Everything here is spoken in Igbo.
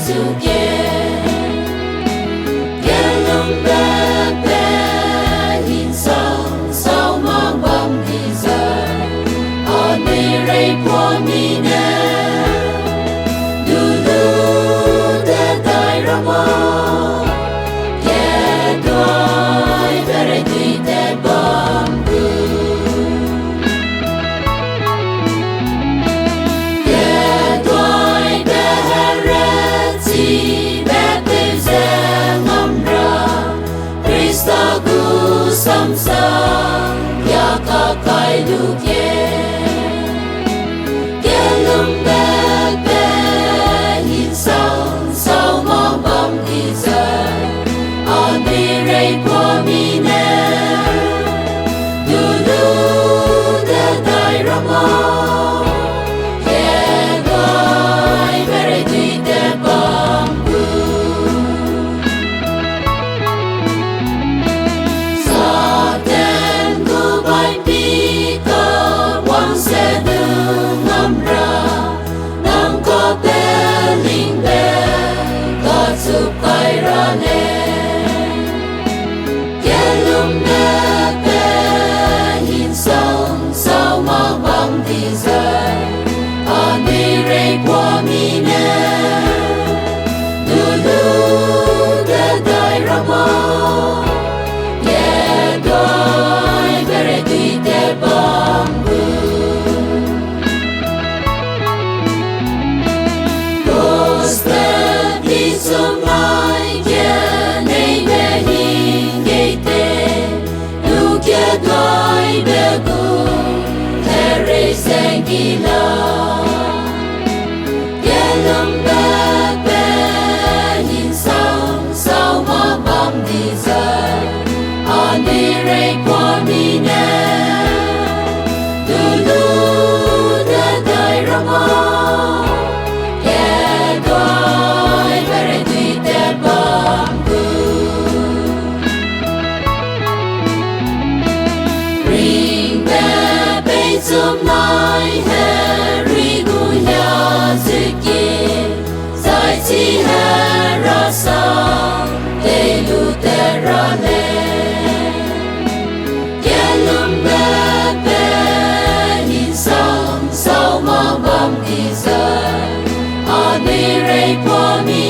su kia kia lung bé bé hin song sau mang bom đi giờ on đi rây qua mi nè du du để tay ra mơ kia đôi bé rây tùy để bom sam sam ya ka kai lu kia lum bé bé hin sau mong bom đi giờ on đi rây qua mi nè du du để tay ra mơ kia đôi bé rây tùy để bom sẽ đường ngâm ra nắng có bé linh bé có giúp ai ra nè kia lum bé bé hin song sau mang bom đi rơi on đi rây qua mi nè du du để tay ra mơ kia đôi bé rây tùy để bom sớm mai kia nay bé hin gây tê lu kia đôi bé gu thế rây sen kỳ lo kia lum bé bé hin sau mong bom đi giờ on đi rây qua mi nè du du để tay ra mơ sớm nay Harry gu ya ziki sai chi ha ra sao te lu te ra ne kia lum bé bé hin sau mong bom đi giờ on đi rây qua mi